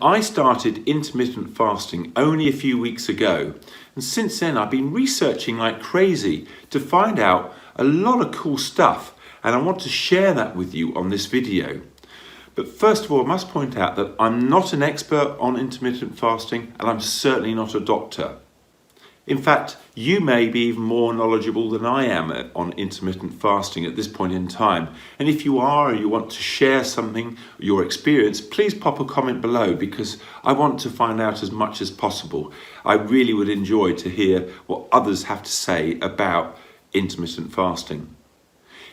I started intermittent fasting only a few weeks ago, and since then I've been researching like crazy to find out a lot of cool stuff, and I want to share that with you on this video. But first of all, I must point out that I'm not an expert on intermittent fasting, and I'm certainly not a doctor. In fact, you may be even more knowledgeable than I am on intermittent fasting at this point in time. And if you are, or you want to share something, your experience, please pop a comment below, because I want to find out as much as possible. I really would enjoy to hear what others have to say about intermittent fasting.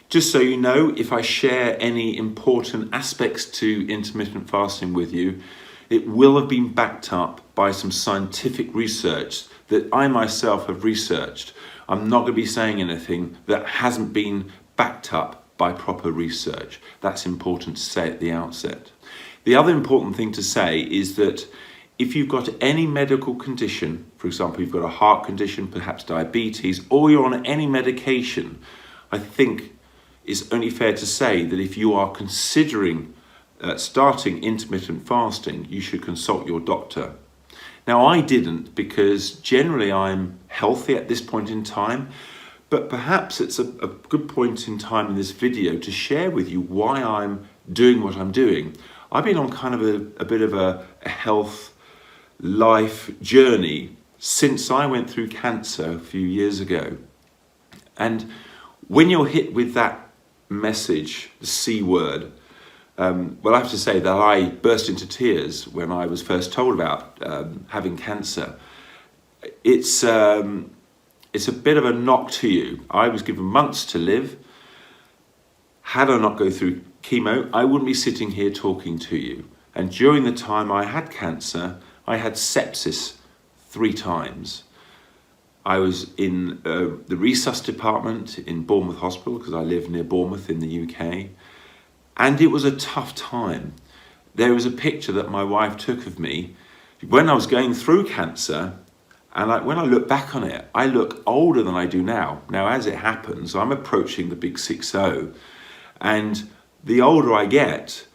Just so you know, if I share any important aspects to intermittent fasting with you, it will have been backed up by some scientific research that I myself have researched. I'm not going to be saying anything that hasn't been backed up by proper research. That's important to say at the outset. The other important thing to say is that if you've got any medical condition, for example, you've got a heart condition, perhaps diabetes, or you're on any medication, I think it's only fair to say that if you are considering starting intermittent fasting, you should consult your doctor. Now, I didn't, because generally I'm healthy at this point in time, but perhaps it's a good point in time in this video to share with you why I'm doing what I'm doing. I've been on kind of a bit of a health life journey since I went through cancer a few years ago. And when you're hit with that message, the C word, well, I have to say that I burst into tears when I was first told about having cancer. It's a bit of a knock to you. I was given months to live. Had I not go through chemo, I wouldn't be sitting here talking to you. And during the time I had cancer, I had sepsis 3 times. I was in the resus department in Bournemouth Hospital, because I live near Bournemouth in the UK. And it was a tough time. There was a picture that my wife took of me when I was going through cancer, and when I look back on it, I look older than I do now. Now, as it happens, I'm approaching the big 6-0, and the older I get,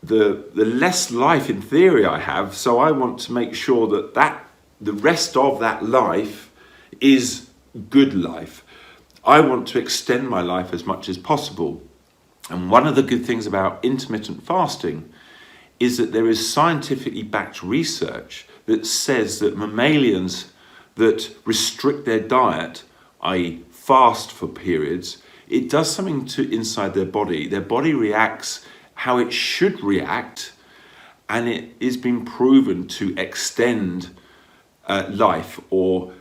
the less life in theory I have, so I want to make sure that the rest of that life is good life. I want to extend my life as much as possible. And one of the good things about intermittent fasting is that there is scientifically backed research that says that mammalians that restrict their diet, i.e. fast for periods, it does something to inside their body. Their body reacts how it should react, and it is been proven to extend life or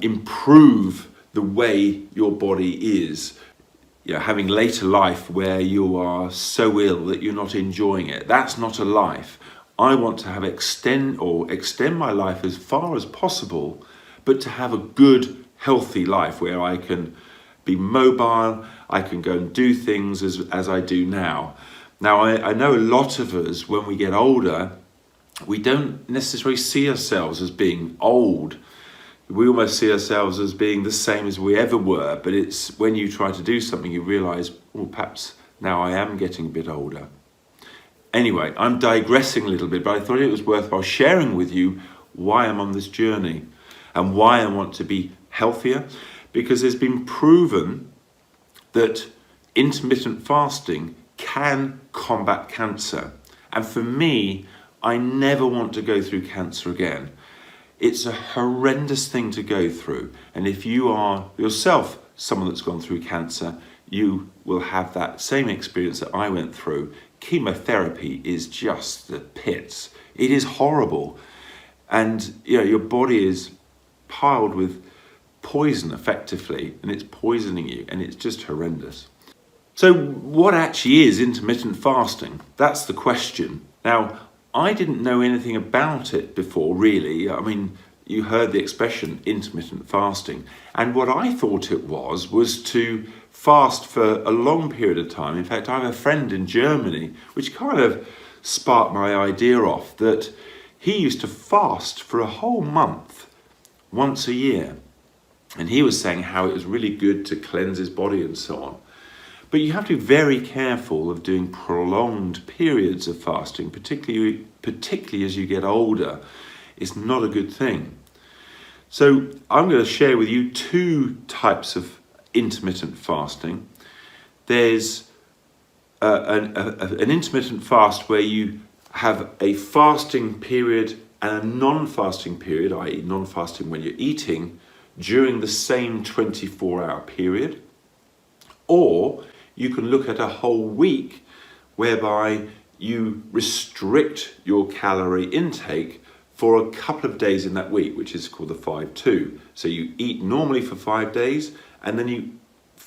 improve the way your body is. You know, having later life where you are so ill that you're not enjoying it. That's not a life. I want to have extend my life as far as possible, but to have a good, healthy life where I can be mobile, I can go and do things as I do now. Now, I know a lot of us, when we get older, we don't necessarily see ourselves as being old. We almost see ourselves as being the same as we ever were, but it's when you try to do something, you realise, well, perhaps now I am getting a bit older. Anyway, I'm digressing a little bit, but I thought it was worthwhile sharing with you why I'm on this journey and why I want to be healthier, because it's been proven that intermittent fasting can combat cancer. And for me, I never want to go through cancer again. It's a horrendous thing to go through. And if you are yourself someone that's gone through cancer, you will have that same experience that I went through. Chemotherapy is just the pits. It is horrible. And your body is piled with poison effectively, and it's poisoning you, and it's just horrendous. So what actually is intermittent fasting? That's the question. Now, I didn't know anything about it before, really. I mean, you heard the expression intermittent fasting. And what I thought it was to fast for a long period of time. In fact, I have a friend in Germany, which kind of sparked my idea off, that he used to fast for a whole month, once a year. And he was saying how it was really good to cleanse his body and so on. But you have to be very careful of doing prolonged periods of fasting, particularly as you get older. It's not a good thing. So I'm going to share with you two types of intermittent fasting. There's an intermittent fast where you have a fasting period and a non-fasting period, i.e. non-fasting when you're eating, during the same 24-hour period. Or you can look at a whole week whereby you restrict your calorie intake for a couple of days in that week, which is called the 5-2. So you eat normally for 5 days and then you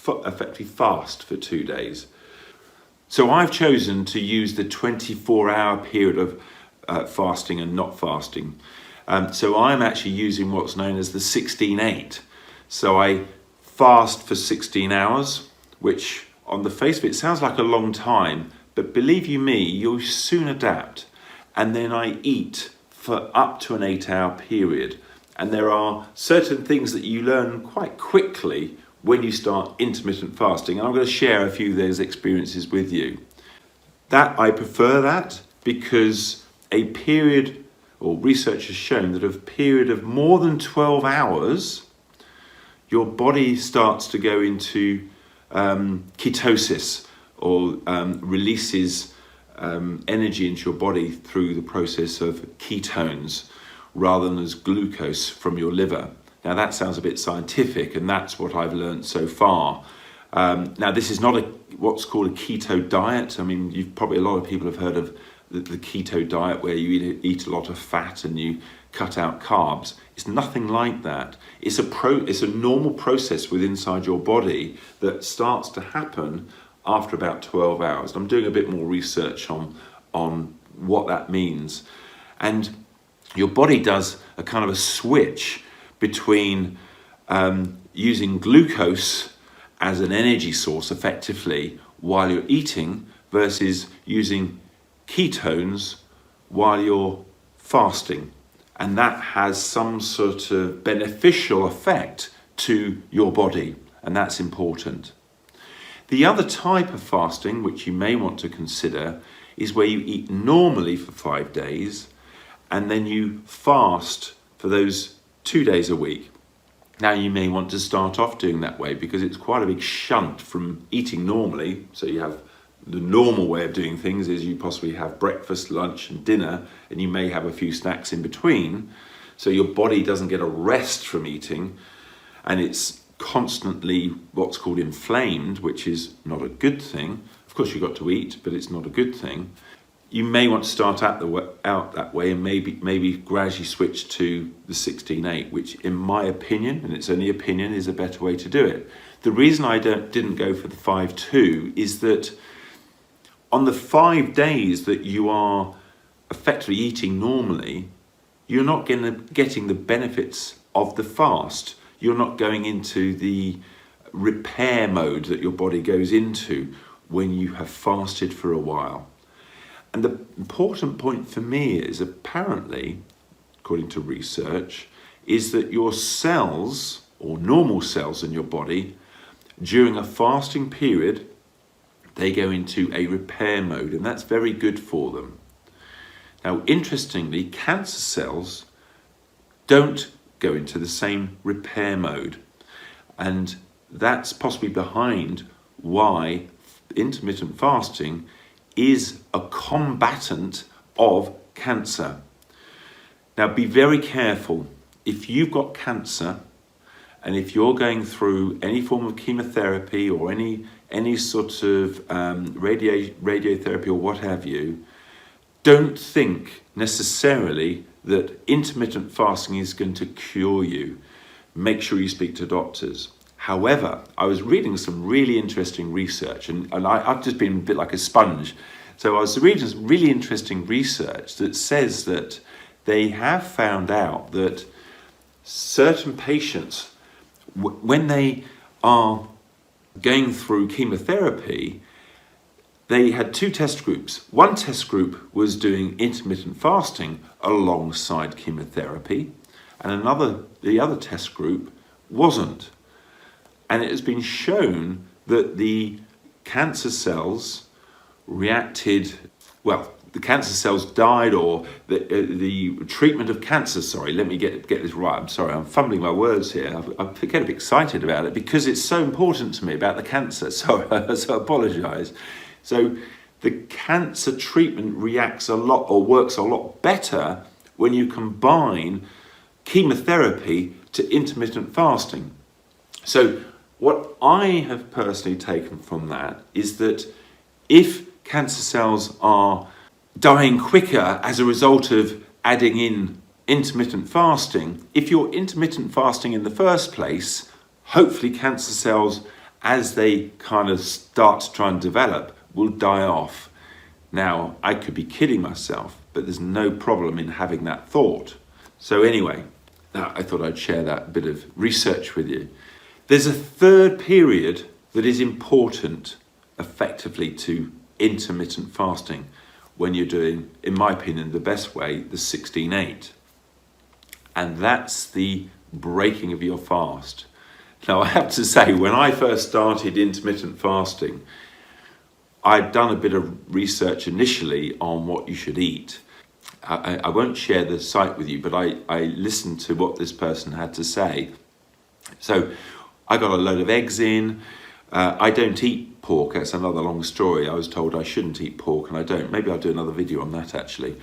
effectively fast for 2 days. So I've chosen to use the 24-hour period of fasting and not fasting. So I'm actually using what's known as the 16-8. So I fast for 16 hours, which on the face of it sounds like a long time, but believe you me, you'll soon adapt. And then I eat for up to an 8-hour period. And there are certain things that you learn quite quickly when you start intermittent fasting. And I'm going to share a few of those experiences with you. I prefer that because a period, or research has shown that a period of more than 12 hours, your body starts to go into ketosis, or releases energy into your body through the process of ketones rather than as glucose from your liver. Now that sounds a bit scientific, and that's what I've learned so far. Now this is not what's called a keto diet. I mean, a lot of people have heard of the keto diet where you eat a lot of fat and you cut out carbs. It's nothing like that. It's a normal process within inside your body that starts to happen after about 12 hours. I'm doing a bit more research on what that means. And your body does a kind of a switch between using glucose as an energy source effectively while you're eating versus using ketones while you're fasting. And that has some sort of beneficial effect to your body, and that's important. The other type of fasting, which you may want to consider, is where you eat normally for 5 days and then you fast for those 2 days a week. Now you may want to start off doing that way because it's quite a big shunt from eating normally. So you have the normal way of doing things is you possibly have breakfast, lunch and dinner, and you may have a few snacks in between. So your body doesn't get a rest from eating, and it's constantly what's called inflamed, which is not a good thing. Of course you've got to eat, but it's not a good thing. You may want to start out that way and maybe gradually switch to the 16-8, which in my opinion, and it's only opinion, is a better way to do it. The reason I didn't go for the 5-2 is that on the 5 days that you are effectively eating normally, you're not getting the benefits of the fast. You're not going into the repair mode that your body goes into when you have fasted for a while. And the important point for me is, apparently, according to research, is that your cells, or normal cells in your body, during a fasting period, they go into a repair mode, and that's very good for them. Now, interestingly, cancer cells don't go into the same repair mode, and that's possibly behind why intermittent fasting is a combatant of cancer. Now, be very careful. If you've got cancer, and if you're going through any form of chemotherapy or any sort of radiotherapy or what have you, don't think necessarily that intermittent fasting is going to cure you. Make sure you speak to doctors. However, I was reading some really interesting research, and I've just been a bit like a sponge. So I was reading some really interesting research that says that they have found out that certain patients, when they are going through chemotherapy, they had 2 test groups. One test group was doing intermittent fasting alongside chemotherapy, and the other test group wasn't. And it has been shown that the cancer cells reacted, well, the cancer cells died, or the treatment of cancer, sorry, let me get this right. I'm sorry, I'm fumbling my words here. I get a bit excited about it because it's so important to me about the cancer, so I apologise. So the cancer treatment reacts a lot, or works a lot better, when you combine chemotherapy to intermittent fasting. So what I have personally taken from that is that if cancer cells are dying quicker as a result of adding in intermittent fasting, if you're intermittent fasting in the first place, hopefully cancer cells, as they kind of start to try and develop, will die off. Now, I could be kidding myself, but there's no problem in having that thought. So anyway, I thought I'd share that bit of research with you. There's a third period that is important, effectively, to intermittent fasting when you're doing, in my opinion, the best way, the 16-8. And that's the breaking of your fast. Now, I have to say, when I first started intermittent fasting, I'd done a bit of research initially on what you should eat. I won't share the site with you, but I listened to what this person had to say. So I got a load of eggs in. I don't eat pork. That's another long story. I was told I shouldn't eat pork, and I don't. Maybe I'll do another video on that, actually.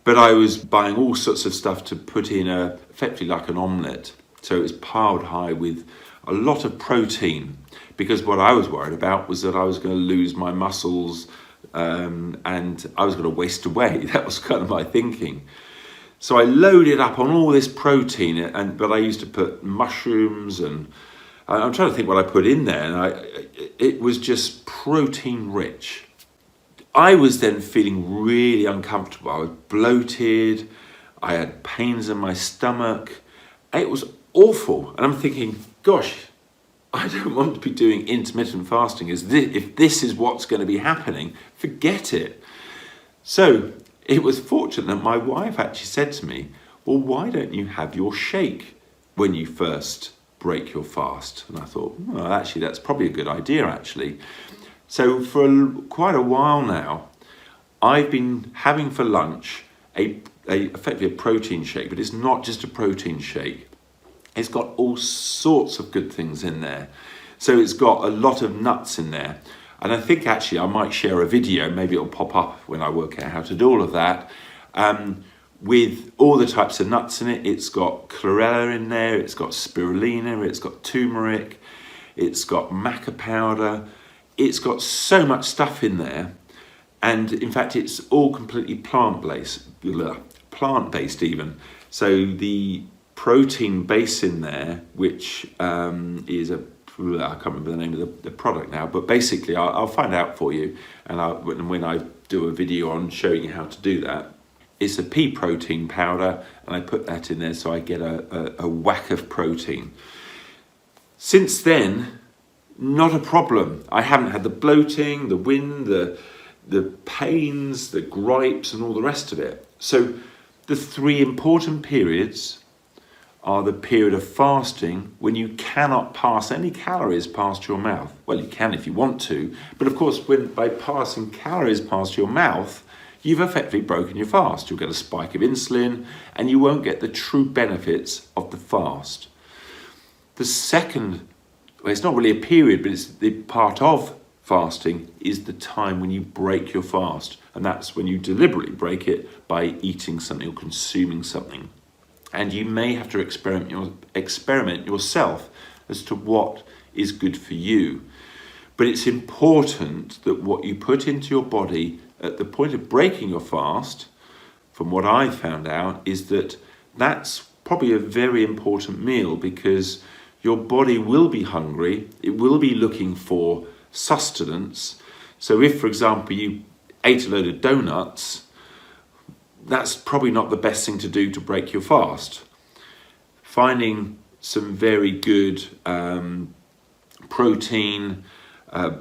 But I was buying all sorts of stuff to put in effectively like an omelette. So it was piled high with a lot of protein, because what I was worried about was that I was going to lose my muscles, and I was going to waste away. That was kind of my thinking. So I loaded up on all this protein, but I used to put mushrooms, and I'm trying to think what I put in there, and it was just protein rich. I was then feeling really uncomfortable. I was bloated, I had pains in my stomach. It was awful, and I'm thinking, gosh, I don't want to be doing intermittent fasting. If this is what's going to be happening, forget it. So it was fortunate that my wife actually said to me, well, why don't you have your shake when you first break your fast? And I thought, well, actually, that's probably a good idea, actually. So for quite a while now, I've been having for lunch effectively a protein shake, but it's not just a protein shake. It's got all sorts of good things in there. So it's got a lot of nuts in there. And I think actually I might share a video, maybe it'll pop up when I work out how to do all of that, with all the types of nuts in it. It's got chlorella in there, it's got spirulina, it's got turmeric, it's got maca powder. It's got so much stuff in there. And in fact, it's all completely plant-based even. So the protein base in there, which is I can't remember the name of the product now, but basically I'll find out for you, and when I do a video on showing you how to do that. It's a pea protein powder, and I put that in there so I get a whack of protein. Since then, not a problem. I haven't had the bloating, the wind, the pains, the gripes, and all the rest of it. So the three important periods are the period of fasting, when you cannot pass any calories past your mouth. Well, you can if you want to, but of course, by passing calories past your mouth, you've effectively broken your fast. You'll get a spike of insulin, and you won't get the true benefits of the fast. The second, well, it's not really a period, but it's the part of fasting, is the time when you break your fast. And that's when you deliberately break it by eating something or consuming something. And you may have to experiment yourself as to what is good for you. But it's important that what you put into your body at the point of breaking your fast, from what I've found out, is that that's probably a very important meal, because your body will be hungry, it will be looking for sustenance. So if, for example, you ate a load of donuts, that's probably not the best thing to do to break your fast. Finding some very good protein,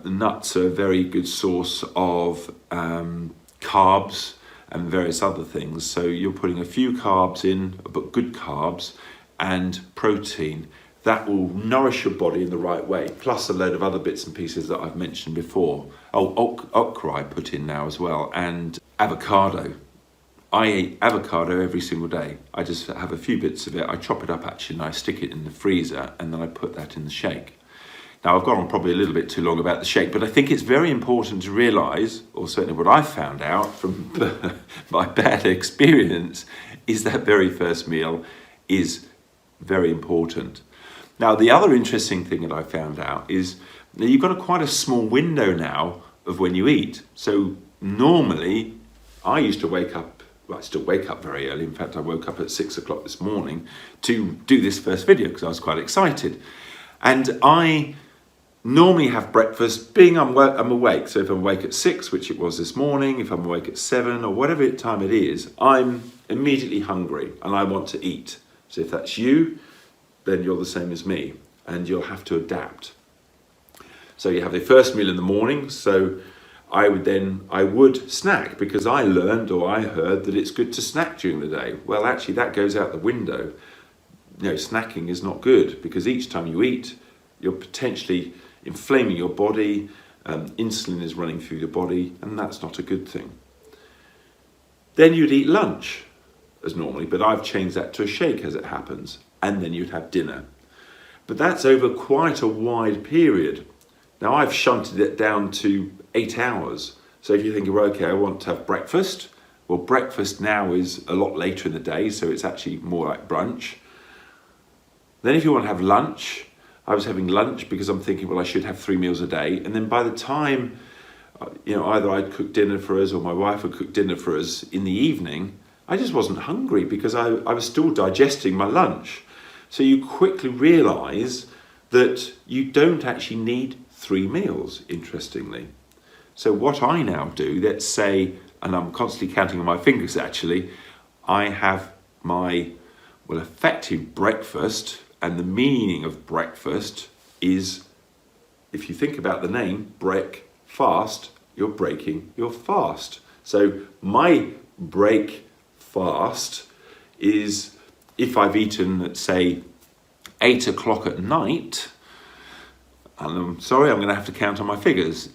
nuts are a very good source of carbs and various other things. So you're putting a few carbs in, but good carbs, and protein. that will nourish your body in the right way, plus a load of other bits and pieces that I've mentioned before. Okra I put in now as well, and avocado. I eat avocado every single day. I just have a few bits of it. I chop it up actually and I stick it in the freezer, and then I put that in the shake. Now I've gone on probably a little bit too long about the shake, but I think it's very important to realise, or certainly what I've found out from my bad experience, is that very first meal is very important. Now the other interesting thing that I found out is that you've got quite a small window now of when you eat. So normally I used to wake up, well, I still wake up very early. In fact, I woke up at 6 o'clock this morning to do this first video because I was quite excited. And I normally have breakfast being I'm awake. So if I'm awake at 6, which it was this morning, if I'm awake at 7 or whatever time it is, I'm immediately hungry and I want to eat. So if that's you, then you're the same as me and you'll have to adapt. So you have the first meal in the morning. So I would snack because I learned or I heard that it's good to snack during the day. Well, actually that goes out the window. Snacking is not good because each time you eat, you're potentially inflaming your body, insulin is running through your body, and that's not a good thing. Then you'd eat lunch as normally, but I've changed that to a shake as it happens, and then you'd have dinner. But that's over quite a wide period. Now I've shunted it down to 8 hours. So if you think, well, okay, I want to have breakfast. Well, breakfast now is a lot later in the day, so it's actually more like brunch. Then if you want to have lunch, I was having lunch because I'm thinking, well, I should have 3 meals a day. And then by the time, either I'd cook dinner for us or my wife would cook dinner for us in the evening, I just wasn't hungry because I was still digesting my lunch. So you quickly realise that you don't actually need 3 meals, interestingly. So what I now do, let's say, and I'm constantly counting on my fingers actually, I have my, effective breakfast, and the meaning of breakfast is, if you think about the name, break fast, you're breaking your fast. So my break fast is if I've eaten, let's say, 8 o'clock at night, and I'm sorry, I'm going to have to count on my fingers.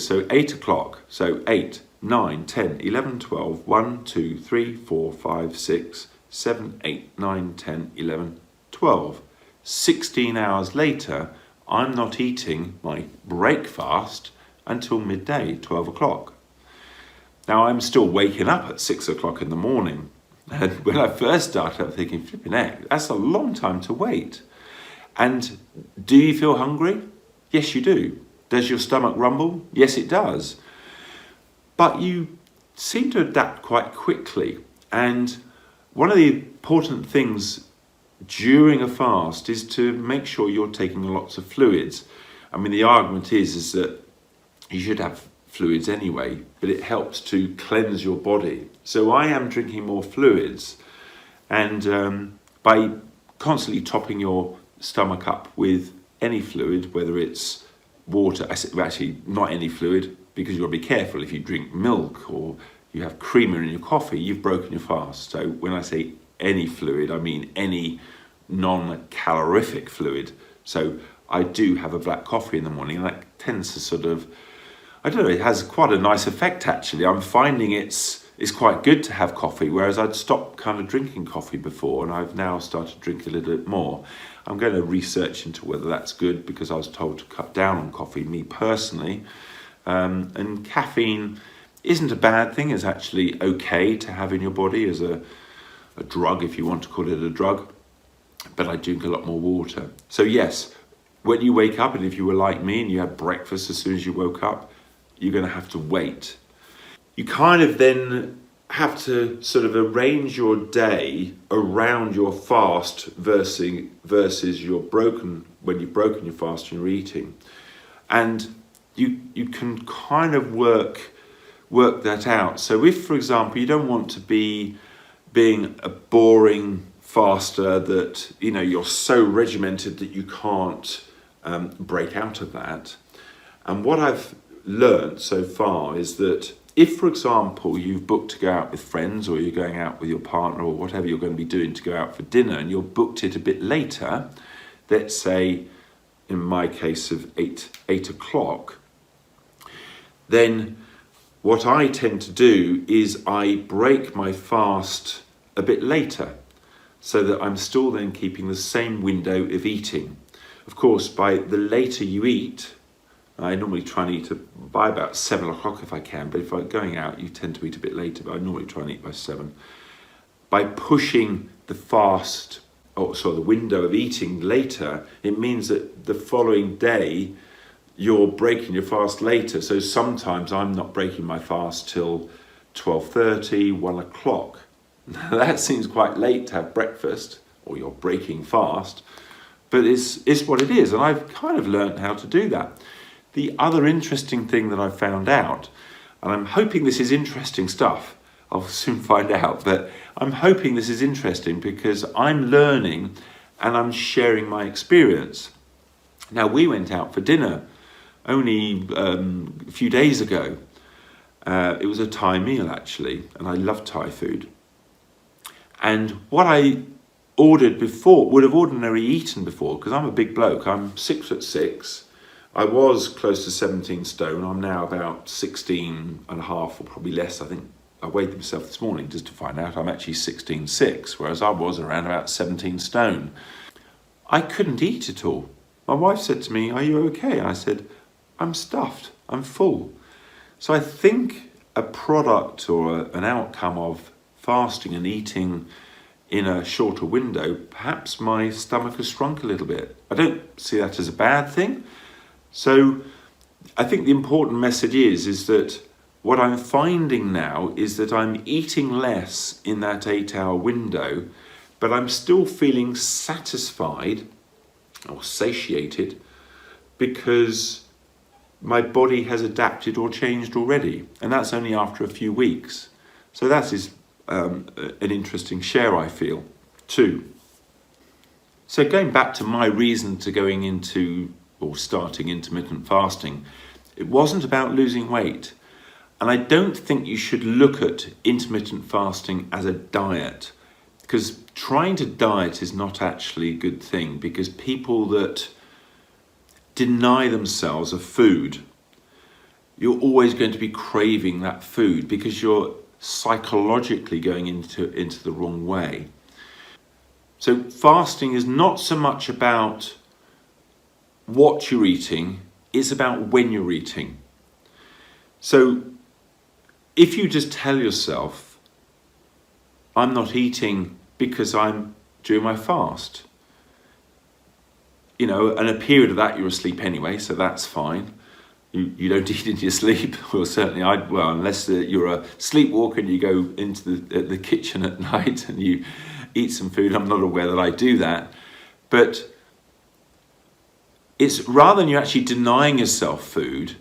So 8 o'clock, so 8, 9, 10, 11, 12, 1, 2, 3, 4, 5, 6, 7, 8, 9, 10, 11, 12. 16 hours later, I'm not eating my breakfast until midday, 12 o'clock. Now I'm still waking up at 6 o'clock in the morning. And when I first started, I'm thinking, flipping heck, that's a long time to wait. And do you feel hungry? Yes, you do. Does your stomach rumble? Yes, it does. But you seem to adapt quite quickly. And one of the important things during a fast is to make sure you're taking lots of fluids. I mean, the argument is that you should have fluids anyway, but it helps to cleanse your body. So I am drinking more fluids, and by constantly topping your stomach up with any fluid, whether it's water, actually not any fluid, because you've got to be careful. If you drink milk or you have creamer in your coffee, you've broken your fast. So when I say any fluid, I mean any non-calorific fluid. So I do have a black coffee in the morning, and that tends to sort of, I don't know, it has quite a nice effect actually. I'm finding it's quite good to have coffee, whereas I'd stopped kind of drinking coffee before, and I've now started to drink a little bit more. I'm going to research into whether that's good, because I was told to cut down on coffee, me personally. And caffeine isn't a bad thing. It's actually okay to have in your body as a drug, if you want to call it a drug. But I drink a lot more water. So yes, when you wake up, and if you were like me and you had breakfast as soon as you woke up, you're going to have to wait. You kind of then have to sort of arrange your day around your fast versus your when you've broken your fast and you're eating. And you can kind of work that out. So if, for example, you don't want to be being a boring faster that, you're so regimented that you can't break out of that. And what I've learned so far is that if, for example, you've booked to go out with friends, or you're going out with your partner, or whatever you're going to be doing to go out for dinner, and you're booked it a bit later, let's say in my case of 8 o'clock, then what I tend to do is I break my fast a bit later, so that I'm still then keeping the same window of eating. Of course, by the later you eat, I normally try and eat by about 7 o'clock if I can, but if I'm going out, you tend to eat a bit later, but I normally try and eat by 7. By pushing the fast, the window of eating later, it means that the following day, you're breaking your fast later. So sometimes I'm not breaking my fast till 12:30, 1 o'clock. Now that seems quite late to have breakfast, or you're breaking fast, but it's what it is, and I've kind of learned how to do that. The other interesting thing that I've found out, and I'm hoping this is interesting stuff, I'll soon find out, but I'm hoping this is interesting because I'm learning and I'm sharing my experience. Now, we went out for dinner only a few days ago. It was a Thai meal actually, and I love Thai food. And what I ordered before, would have ordinarily eaten before, because I'm a big bloke, I'm 6'6". I was close to 17 stone, I'm now about 16 and a half, or probably less. I think I weighed myself this morning just to find out I'm actually 16'6", whereas I was around about 17 stone. I couldn't eat at all. My wife said to me, "Are you okay?" I said, "I'm stuffed, I'm full." So I think a product or an outcome of fasting and eating in a shorter window, perhaps my stomach has shrunk a little bit. I don't see that as a bad thing. So I think the important message is that what I'm finding now is that I'm eating less in that 8-hour window, but I'm still feeling satisfied or satiated because my body has adapted or changed already, and that's only after a few weeks. So that is an interesting share, I feel, too. So going back to my reason to going into or starting intermittent fasting, it wasn't about losing weight. And I don't think you should look at intermittent fasting as a diet, because trying to diet is not actually a good thing, because people that deny themselves of food, you're always going to be craving that food because you're psychologically going into the wrong way. So fasting is not so much about what you're eating, it's about when you're eating. So if you just tell yourself, I'm not eating because I'm doing my fast, and a period of that you're asleep anyway, so that's fine. You don't eat in your sleep, or certainly unless you're a sleepwalker and you go into the kitchen at night and you eat some food. I'm not aware that I do that. But it's rather than you actually denying yourself food,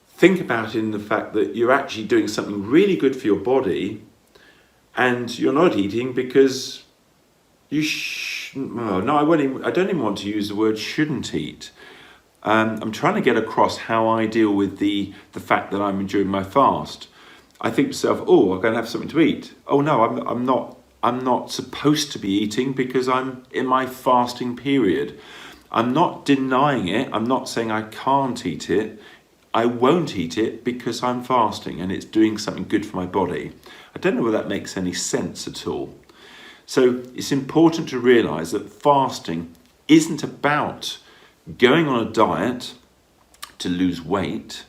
think about it in the fact that you're actually doing something really good for your body, and you're not eating because you I don't even want to use the word shouldn't eat. I'm trying to get across how I deal with the fact that I'm enduring my fast. I think to myself, oh, I'm going to have something to eat. Oh no, I'm not supposed to be eating because I'm in my fasting period. I'm not denying it. I'm not saying I can't eat it. I won't eat it because I'm fasting and it's doing something good for my body. I don't know whether that makes any sense at all. So it's important to realize that fasting isn't about going on a diet to lose weight,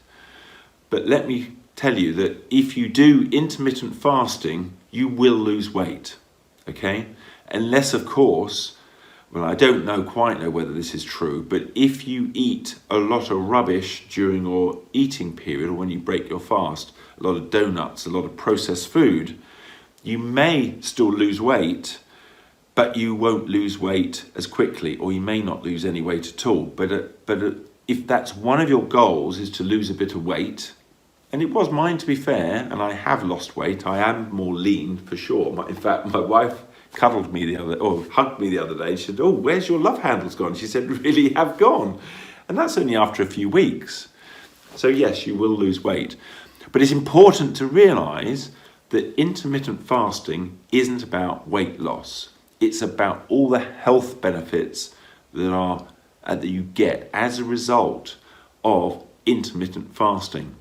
but let me tell you that if you do intermittent fasting, you will lose weight, okay? Unless, of course, I don't quite know whether this is true, but if you eat a lot of rubbish during your eating period, or when you break your fast, a lot of donuts, a lot of processed food, you may still lose weight, but you won't lose weight as quickly, or you may not lose any weight at all. But if that's one of your goals, is to lose a bit of weight, and it was mine to be fair, and I have lost weight, I am more lean for sure. In fact, my wife hugged me the other day. She said, "Oh, where's your love handles gone?" She said, "Really have gone." And that's only after a few weeks. So yes, you will lose weight. But it's important to realise that intermittent fasting isn't about weight loss. It's about all the health benefits that you get as a result of intermittent fasting.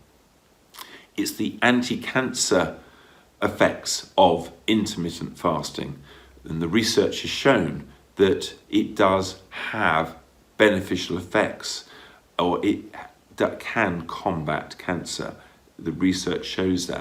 It's the anti-cancer effects of intermittent fasting, and the research has shown that it does have beneficial effects, or that can combat cancer. The research shows that.